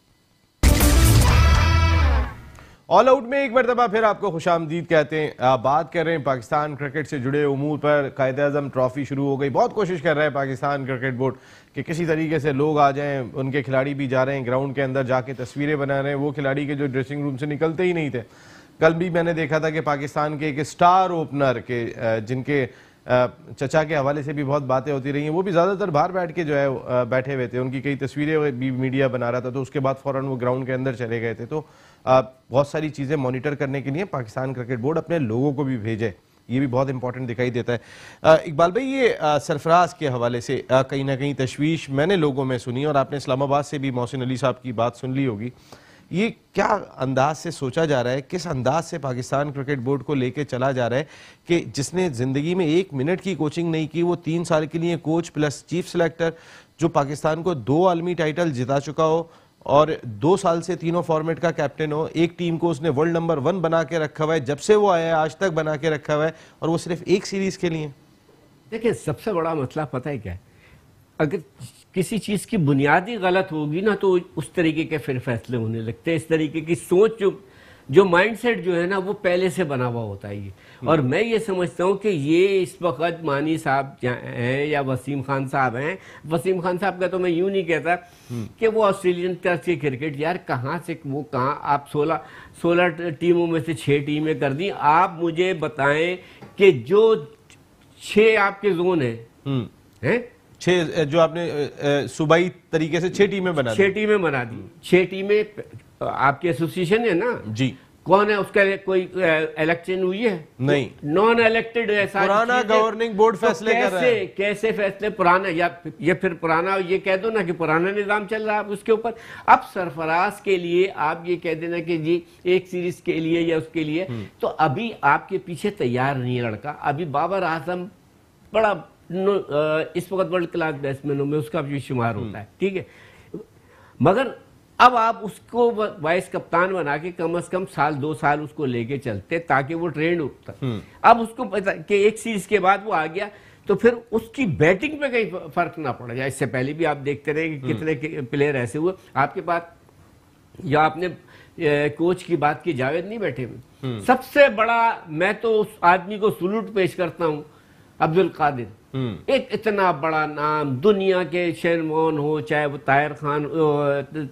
ऑल आउट में एक मरतबा फिर आपको खुशामदीद कहते हैं। बात कर रहे हैं पाकिस्तान क्रिकेट से जुड़े उमूर पर। कायद-ए-आज़म ट्रॉफी शुरू हो गई, बहुत कोशिश कर रहा है पाकिस्तान क्रिकेट बोर्ड कि किसी तरीके से लोग आ जाएं, उनके खिलाड़ी भी जा रहे हैं ग्राउंड के अंदर जाके तस्वीरें बना रहे हैं। वो खिलाड़ी के जो ड्रेसिंग रूम से निकलते ही नहीं थे। कल भी मैंने देखा था कि पाकिस्तान के एक स्टार ओपनर के जिनके चचा के हवाले से भी बहुत बातें होती रही हैं, वो भी ज़्यादातर बाहर बैठ के जो है बैठे हुए थे। उनकी कई तस्वीरें भी मीडिया बना रहा था, तो उसके बाद फ़ौरन वो ग्राउंड के अंदर चले गए थे। तो बहुत सारी चीज़ें मॉनिटर करने के लिए पाकिस्तान क्रिकेट बोर्ड अपने लोगों को भी भेजे, ये भी बहुत इंपॉर्टेंट दिखाई देता है। इकबाल भाई, ये सरफराज के हवाले से कहीं ना कहीं तशवीश मैंने लोगों में सुनी, और आपने इस्लामाबाद से भी मोहसिन अली साहब की बात सुन ली होगी। ये क्या अंदाज से सोचा जा रहा है, किस अंदाज से पाकिस्तान क्रिकेट बोर्ड को लेके चला जा रहा है कि जिसने ज़िंदगी में 1 मिनट की कोचिंग नहीं की, वो 3 साल के लिए कोच प्लस चीफ सेलेक्टर, जो पाकिस्तान को 2 आलमी टाइटल जिता चुका हो और 2 साल से तीनों फॉर्मेट का कैप्टन हो, एक टीम को उसने वर्ल्ड नंबर 1 बना के रखा हुआ है, जब से वो आया है आज तक बना के रखा हुआ है, और वो सिर्फ एक सीरीज़ के लिए। देखिए, सबसे बड़ा मसला पता है क्या है, अगर किसी चीज़ की बुनियादी गलत होगी ना, तो उस तरीके के फिर फैसले होने लगते हैं। इस तरीके की सोच जो माइंडसेट जो है ना, वो पहले से बना हुआ होता है ये। और मैं ये समझता हूँ कि ये इस वक्त मानी साहब हैं या वसीम खान साहब हैं, वसीम खान साहब का तो मैं यूँ नहीं कहता कि वो ऑस्ट्रेलियन तरफ से क्रिकेट, यार कहाँ से वो कहाँ, आप 16 टीमों में से 6 टीमें कर दी। आप मुझे बताएं कि जो 6 आपके जोन हैं 6 जो आपने सूबाई तरीके से 6 टीमें बना दी, 6 टीमें बना दी, 6 टीमें आपकी एसोसिएशन है ना जी, कौन है उसका कोई इलेक्शन हुई है? नहीं, नॉन इलेक्टेड है। पुराना गवर्निंग बोर्ड फैसले कर रहा है। कैसे फैसले पुराना, या ये फिर पुराना ये कह दो ना कि पुराना निजाम चल रहा है उसके ऊपर। अब सरफराज के लिए आप ये कह देना कि जी एक सीरीज के लिए या उसके लिए, तो अभी आपके पीछे तैयार नहीं है लड़का। अभी बाबर आजम बड़ा इस वक्त वर्ल्ड क्लास बैट्समैनों में उसका भी शुमार होता है, ठीक है, मगर अब आप उसको वाइस कप्तान बना के कम से कम 1-2 साल उसको लेके चलते ताकि वो ट्रेंड होता। अब उसको पता कि एक सीरीज के बाद वो आ गया, तो फिर उसकी बैटिंग पे कहीं फर्क ना पड़ जाए। इससे पहले भी आप देखते रहे कि कितने प्लेयर ऐसे हुए आपके पास। या आपने कोच की बात की, जावेद नहीं बैठे हुए, सबसे बड़ा मैं तो उस आदमी को सलूट पेश करता हूँ, अब्दुल कादिर। एक इतना बड़ा नाम, दुनिया के शेरमोन हो, चाहे वो ताहिर खान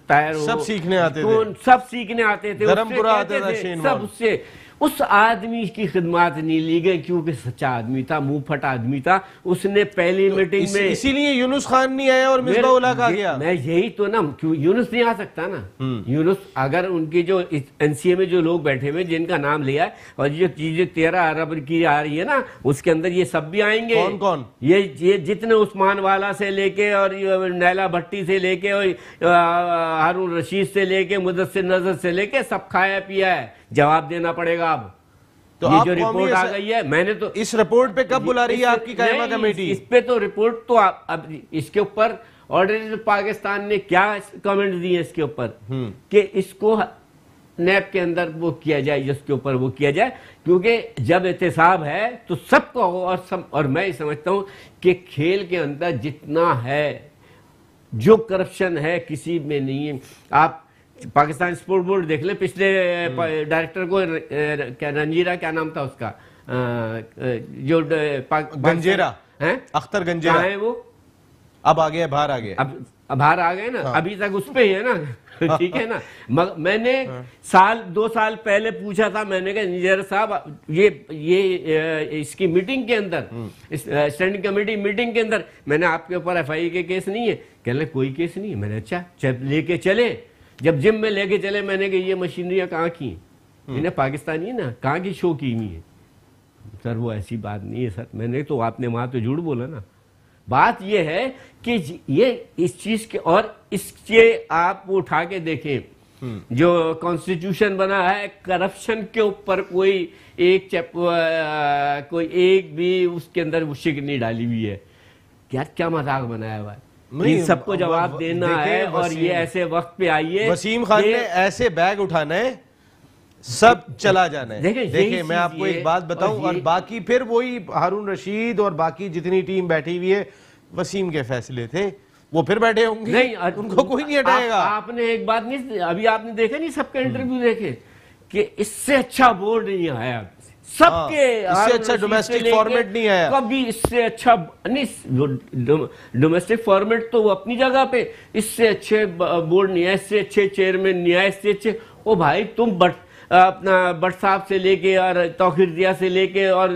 ताहिर हो, सब सीखने आते थे, सब सीखने आते थे, धर्मपुरा आते थे, सब उससे। उस आदमी की खिदमत नहीं ली गई क्योंकि सच्चा आदमी था, मुंह फटा आदमी था। उसने पहली मीटिंग में इसीलिए यूनुस खान नहीं आया और मिसबाह-उल-हक आ गया। मैं यही तो ना, क्यों यूनुस नहीं आ सकता ना। यूनुस अगर उनके जो एनसीए में जो लोग बैठे हुए जिनका नाम लिया है, और जो चीजें 13 अरब की आ रही है ना, उसके अंदर ये सब भी आएंगे। कौन कौन? ये जितने उस्मान वाला से लेके और नैला भट्टी से लेके और हारून रशीद से लेके मुदस्सिर नजर से लेके सब खाया पिया है, जवाब देना पड़ेगा। अब तो ये जो रिपोर्ट आ गई है, मैंने तो इस रिपोर्ट पे कब बुला रही है आपकी कायमा कमेटी? इस पे तो रिपोर्ट तो अब इसके ऊपर ऑलरेडी पाकिस्तान ने क्या कमेंट दिए इसके ऊपर कि इसको नैब के अंदर वो किया जाए, जिसके ऊपर वो किया जाए, क्योंकि जब एहतसाब है तो सबको हो। और मैं समझता हूं कि खेल के अंदर जितना है, जो करप्शन है किसी में नहीं है। आप पाकिस्तान स्पोर्ट बोर्ड देख ले, पिछले डायरेक्टर को क्या रंजीरा, क्या नाम था उसका, जो गंजेरा है, अख्तर गंजेरा है वो, अब आ गया, बाहर आ गए, अब बाहर आ गए ना। हाँ। अभी तक उस पे ही है ना ठीक है ना। मैंने 2 साल पहले पूछा था, मैंने कहा निजर साहब ये इसकी मीटिंग के अंदर, स्टैंडिंग कमेटी मीटिंग के अंदर मैंने आपके ऊपर एफआईए के केस नहीं है? कहने कोई केस नहीं है। मैंने अच्छा लेके चले, जब जिम में लेके चले, मैंने कहा ये मशीनरियां कहाँ की हैं? इन्हें पाकिस्तानी है ना, कहाँ की शो की हुई है? सर वो ऐसी बात नहीं है सर। मैंने तो आपने वहां तो झूठ बोला ना। बात यह है कि ये इस चीज के, और इसके आप उठा के देखें जो कॉन्स्टिट्यूशन बना है, करप्शन के ऊपर कोई एक भी उसके अंदर शिक नहीं डाली हुई है। यार क्या मजाक बनाया हुआ है। इन सबको जवाब देना है और ये ऐसे वक्त पे आइए। वसीम खान ने ऐसे बैग उठाना है, सब चला जाना है। देखिए मैं आपको एक बात बताऊं, और बाकी फिर वही हारून रशीद और बाकी जितनी टीम बैठी हुई है, वसीम के फैसले थे, वो फिर बैठे होंगे, नहीं उनको कोई नहीं हटाएगा। आपने एक बात नहीं, अभी आपने देखा नहीं, सबके इंटरव्यू देखे कि इससे अच्छा बोर्ड नहीं आया सबके, इससे अच्छा डोमेस्टिक फॉर्मेट नहीं आया कभी, इससे अच्छा नहीं। डोमेस्टिक फॉर्मेट तो वो अपनी जगह पे, इससे अच्छे बोर्ड नहीं आए, इससे अच्छे चेयरमैन नहीं आए, इससे अच्छे। ओ भाई तुम अपना भट्ट साहब से लेके और तौकीर दिया से लेके और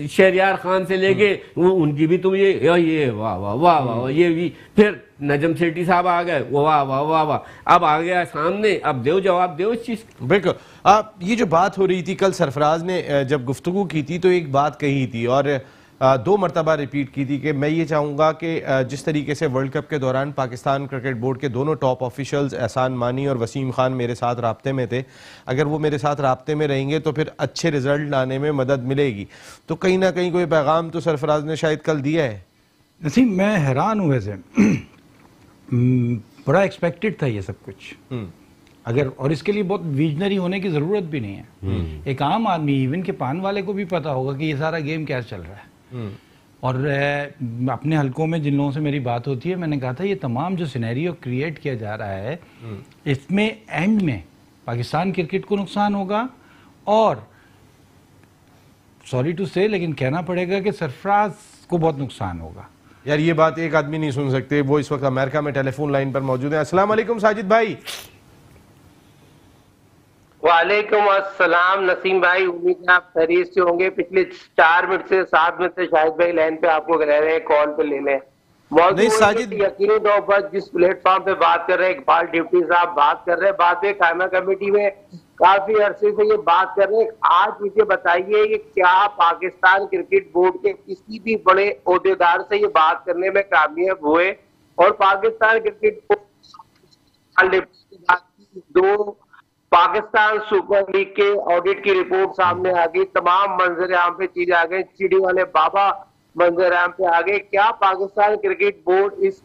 शहरियार खान से लेके उनकी भी तुम ये वाह वाह वाह वाह, ये भी फिर नजम सेठी साहब आ गए, वो वाह वाह वाह वाह, अब आ गया सामने, अब दो जवाब दो इस चीज। बिल्कुल। ये जो बात हो रही थी कल सरफराज ने जब गुफ्तगू की थी तो एक बात कही थी और 2 मरतबा रिपीट की थी कि मैं ये चाहूँगा कि जिस तरीके से वर्ल्ड कप के दौरान पाकिस्तान क्रिकेट बोर्ड के दोनों टॉप ऑफिशियल्स एहसान मानी और वसीम खान मेरे साथ राब्ते में थे, अगर वो मेरे साथ राब्ते में रहेंगे तो फिर अच्छे रिजल्ट लाने में मदद मिलेगी। तो कहीं ना कहीं कोई पैगाम तो सरफराज ने शायद कल दिया है। नसीम मैं हैरान हूँ वैसे, बड़ा एक्सपेक्टेड था ये सब कुछ, अगर, और इसके लिए बहुत विजनरी होने की जरूरत भी नहीं है। एक आम आदमी, इवन के पान वाले को भी पता होगा कि ये सारा गेम क्या चल रहा है। और अपने हलकों में जिन लोगों से मेरी बात होती है, मैंने कहा था ये तमाम जो सिनेरियो क्रिएट किया जा रहा है, इसमें एंड में पाकिस्तान क्रिकेट को नुकसान होगा, और सॉरी टू से लेकिन कहना पड़ेगा कि सरफराज को बहुत नुकसान होगा। यार ये बात एक आदमी नहीं सुन सकते, वो इस वक्त अमेरिका में टेलीफोन लाइन पर मौजूद है। अस्सलाम वालेकुम साजिद भाई। वालेकुम अस्सलाम नसीम भाई, उम्मीद है आप खैरियत से होंगे। पिछले 4 मिनट से 7 मिनट से शाहिद भाई लाइन पे आपको कह रहे हैं कॉल पे ले लें। नहीं साजिद, यकीनी तौर पर जिस प्लेटफॉर्म पे बात कर रहे हैं, इकबाल डिप्टी साहब बात कर रहे हैं, बाद में कायमा कमेटी में काफी अरसे से ये बात कर रहे हैं। आज मुझे बताइए कि क्या पाकिस्तान क्रिकेट बोर्ड के किसी भी बड़े ओहदेदार से ये बात करने में कामयाब हुए, और पाकिस्तान क्रिकेट बोर्ड दो पाकिस्तान सुपर लीग के ऑडिट की रिपोर्ट सामने आ गई, तमाम मंजर आम पे चीजें आ गई, चिड़ी वाले बाबा मंजर आम पे आ गए। क्या पाकिस्तान क्रिकेट बोर्ड इस,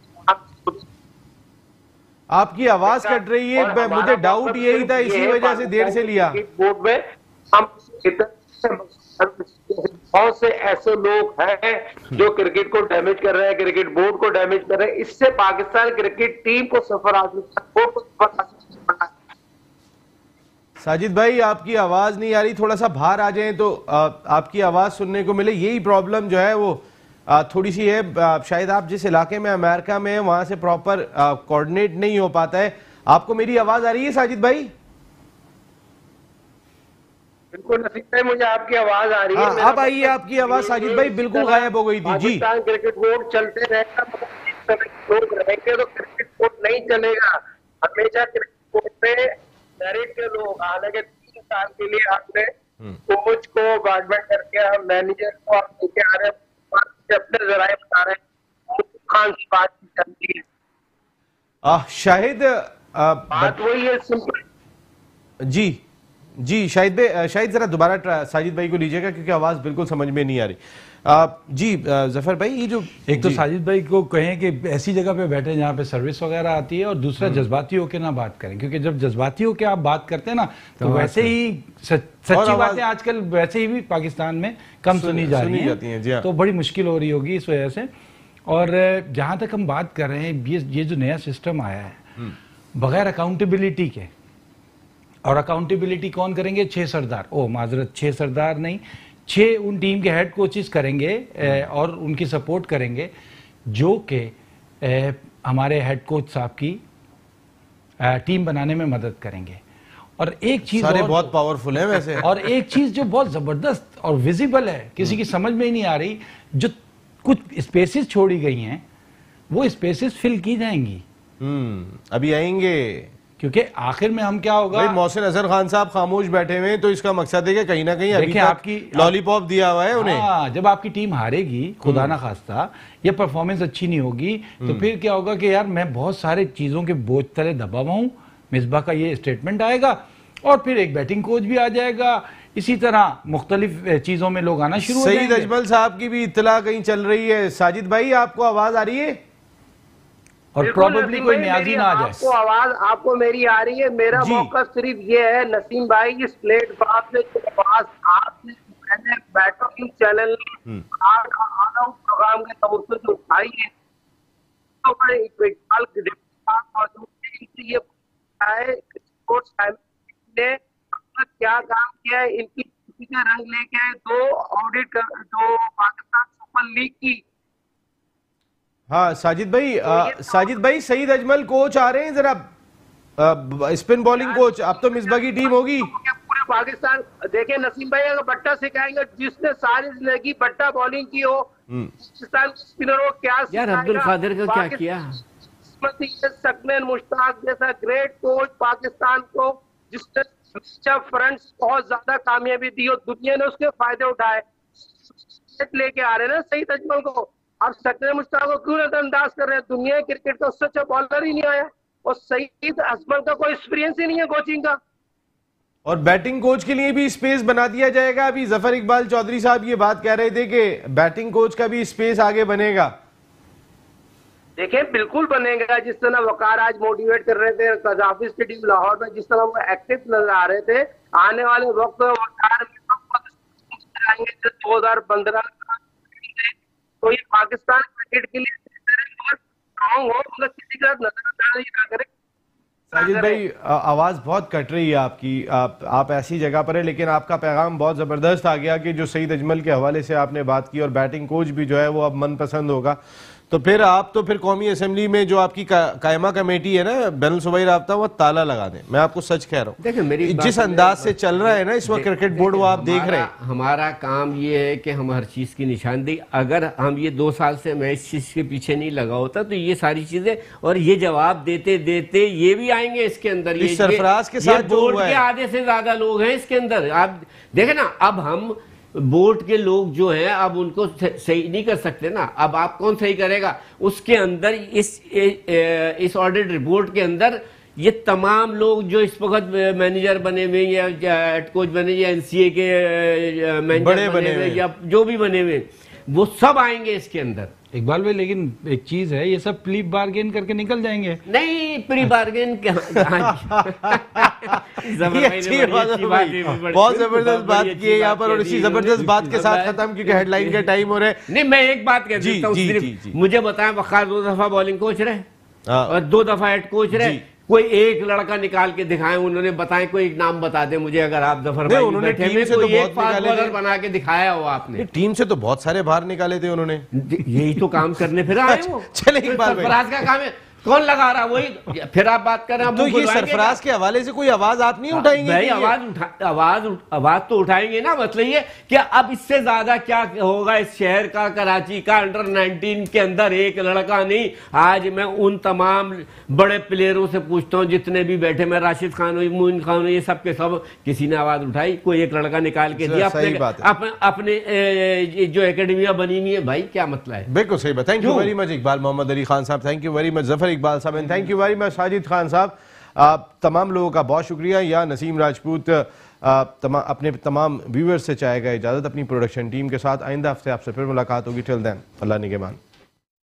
आपकी आवाज कट रही है, मुझे डाउट यही था, इसी वजह से देर से लिया। बोर्ड में हम बहुत से ऐसे लोग हैं जो क्रिकेट को डैमेज कर रहे हैं, क्रिकेट बोर्ड को डैमेज कर रहे हैं। इससे पाकिस्तान क्रिकेट टीम को सफर साजिद भाई आपकी आवाज नहीं आ रही, थोड़ा सा बाहर आ जाएं तो आपकी आवाज सुनने को मिले। यही प्रॉब्लम जो है वो थोड़ी सी है, शायद आप जिस इलाके में अमेरिका में है वहां से प्रॉपर कोऑर्डिनेट नहीं हो पाता है। आपको मेरी आवाज आ रही है साजिद भाई? बिल्कुल नसीब भाई, मुझे आपकी आवाज आ रही है। अब आइए, आपकी आवाज साजिद भाई बिल्कुल गायब हो गई थी जी। पाकिस्तान क्रिकेट बोर्ड चलते रहेगा, लोग रहेंगे तो क्रिकेट बोर्ड नहीं चलेगा। हमेशा क्रिकेट बोर्ड में मेरिट के लोग, हालांकि 3 साल के लिए आपने कोच को अपॉइंटमेंट करके हम मैनेजर को आप लेके आ रहे हैं, अपने जराए बता रहे हैं, खान से बात चल रही है। शाहिद बात वही है, सिंपल जी जी। शाहिद जरा दोबारा साजिद भाई को लीजिएगा क्योंकि आवाज बिल्कुल समझ में नहीं आ रही। जी जफर भाई, ये जो एक तो साजिद भाई को कहें कि ऐसी जगह पे बैठे जहाँ पे सर्विस वगैरह आती है, और दूसरा जज्बाती होके ना बात करें, क्योंकि जब जज्बाती होके आप बात करते हैं ना तो वैसे ही सच्ची बातें आजकल वैसे ही भी पाकिस्तान में कम सुनी जा रही हैं, तो बड़ी मुश्किल हो रही होगी इस वजह से। और जहाँ तक हम बात कर रहे हैं, ये जो नया सिस्टम आया है बगैर अकाउंटेबिलिटी के, और अकाउंटेबिलिटी कौन करेंगे? 6 सरदार, माजरत 6 सरदार नहीं, 6 उन टीम के हेड कोचेस करेंगे और उनकी सपोर्ट करेंगे, जो कि हमारे हेड कोच साहब की टीम बनाने में मदद करेंगे। और एक चीज सारे बहुत पावरफुल है वैसे, और एक चीज जो बहुत जबरदस्त और विजिबल है, किसी की समझ में ही नहीं आ रही, जो कुछ स्पेसेस छोड़ी गई हैं वो स्पेसेस फिल की जाएंगी। अभी आएंगे, क्योंकि आखिर में हम क्या होगा, मोहसिन अजहर खान साहब खामोश बैठे हुए हैं, तो इसका मकसद है कि कहीं ना कहीं अभी आपकी लॉलीपॉप दिया हुआ है उन्हें। जब आपकी टीम हारेगी, खुदा ना खास्ता, या परफॉर्मेंस अच्छी नहीं होगी, तो फिर क्या होगा कि यार मैं बहुत सारे चीजों के बोझ तले दबा हुआ हूं, मिसबा का ये स्टेटमेंट आएगा, और फिर एक बैटिंग कोच भी आ जाएगा, इसी तरह मुख्तलिफ चीजों में लोग आना शुरू हो जाएंगे। सईद अजमल साहब की भी इत्तला कहीं चल रही है। साजिद भाई आपको आवाज आ रही है? और प्रॉब्लली कोई न्याजी ना आ जाए। आपको आवाज आपको मेरी आ रही है? मेरा मौका सिर्फ ये है नसीम भाई, इस प्लेटफॉर्म से आवाज आपने मैंने बैठो न्यूज चैनल प्रोग्राम के तौर पर जो उठाई है, तो ये क्या काम किया है, इनकी का रंग लेके आए, दो ऑडिट जो पाकिस्तान सुपर लीग की। हाँ साजिद भाई सईद अजमल कोच आ रहे हैं जरा, स्पिन बॉलिंग कोच, अब तो मिसबा की टीम होगी पूरे पाकिस्तान। देखिए नसीम भाई, अगर बट्टा सिखाएंगे, जिसने सारी जिंदगी बट्टा बॉलिंग की हो पाकिस्तान स्पिनर को क्या यार, अब्दुल कादिर को क्या किया? सकनैन मुश्ताक जैसा ग्रेट कोच पाकिस्तान को, जिसने फ्रंट्स बहुत ज्यादा कामयाबी दी और दुनिया ने उसके फायदे उठाए, लेके आ रहे हैं ना सईद अजमल को। अब सकनैन मुश्ताक को क्यों नजरअंदाज कर रहे हैं? दुनिया क्रिकेट का उससे अच्छा बॉलर ही नहीं आया, और सईद अजमल का कोई एक्सपीरियंस ही नहीं है कोचिंग का। और बैटिंग कोच के लिए भी स्पेस बना दिया जाएगा। अभी जफर इकबाल चौधरी साहब ये बात कह रहे थे कि बैटिंग कोच का भी स्पेस आगे बनेगा। देखिए बिल्कुल बनेगा, जिस तरह वकार आज मोटिवेट कर रहे थे कजाफिस की टीम लाहौर में, जिस तरह वो एक्टिव नजर आ रहे थे, आने वाले वक्त में वकार आएंगे 2015 तो ये पाकिस्तान क्रिकेट के लिए स्ट्रॉन्ग हो, मतलब किसी का नजरअंदाज ना करे। साजिद भाई आवाज बहुत कट रही है आपकी, आप ऐसी जगह पर है, लेकिन आपका पैगाम बहुत जबरदस्त आ गया कि जो सईद अजमल के हवाले से आपने बात की, और बैटिंग कोच भी जो है वो अब मनपसंद होगा। तो फिर आप तो फिर कौमी असेंबली में जो आपकी कायमा कमेटी है ना बैनुल सूबाई राब्ता, वो ताला लगा दें। मैं आपको सच कह रहा हूँ, देखिए मेरी जिस अंदाज से चल रहा है ना इस वक्त क्रिकेट बोर्ड, वो आप देख रहे हैं। हमारा काम ये है कि हम हर चीज की निशानदेही, अगर हम ये 2 साल से मैं इस चीज के पीछे नहीं लगा होता तो ये सारी चीजें और ये जवाब देते देते ये भी आएंगे इसके अंदर। ये सरफराज के साथ बोर्ड के आधे से ज्यादा लोग हैं इसके अंदर। आप देखें ना, अब हम बोर्ड के लोग जो हैं अब उनको सही नहीं कर सकते ना। अब आप कौन सही करेगा? उसके अंदर इस ऑडिट रिपोर्ट के अंदर ये तमाम लोग जो इस वक्त मैनेजर बने हुए या हेड कोच बने या एनसीए के मैनेजर बने हुए या जो भी बने हुए, वो सब आएंगे इसके अंदर। इकबाल भाई लेकिन एक चीज है, ये सब प्री बार्गेन करके निकल जाएंगे। नहीं, प्री बार्गेन बहुत जबरदस्त बात की है यहाँ पर, और इसी जबरदस्त बात के साथ खत्म, क्योंकि हेडलाइन का टाइम हो रहा है। नहीं, मैं एक बात कह देता हूँ सिर्फ, मुझे बताएं वकार 2 दफा बॉलिंग कोच रहे और 2 दफा हेड कोच रहे, कोई एक लड़का निकाल के दिखाएं, उन्होंने बताएं, कोई एक नाम बता दे मुझे। अगर आप जफर भाई उन्होंने टीम से तो बहुत बॉलर बना के दिखाया हो आपने, टीम से तो बहुत सारे बाहर निकाले थे उन्होंने। यही तो काम करने फिर आए वो। चले सरफराज का काम है, कौन लगा रहा? वही फिर आप बात कर रहे हैं। तो ये सरफराज के हवाले से कोई आवाज आप नहीं उठाएंगे? भाई आवाज तो उठाएंगे ना। मतलब ये कि अब इससे ज्यादा क्या होगा इस शहर का, कराची का अंडर 19 के अंदर एक लड़का नहीं। आज मैं उन तमाम बड़े प्लेयरों से पूछता हूं जितने भी बैठे, मैं राशिद खान हुई, मोइन खान हुई, ये सब के सब, किसी ने आवाज उठाई? कोई एक लड़का निकाल के दिया अपने जो एकेडमिया बनी हुई है। भाई क्या मतलब है? बिल्कुल सही बात। Thank you very much Iqbal Mohammad Ali Khan sahab, thank you very much Zafar Iqbal sahab, and thank you very much Sajid Khan sahab. तमाम लोगों का बहुत शुक्रिया। या नसीम राजपूत अपने तमाम व्यूअर्स से चाहेगा इजाज़त अपनी प्रोडक्शन टीम के साथ। आइंदा हफ्ते आपसे फिर मुलाकात होगी। टिल देन अल्लाह निगहबान।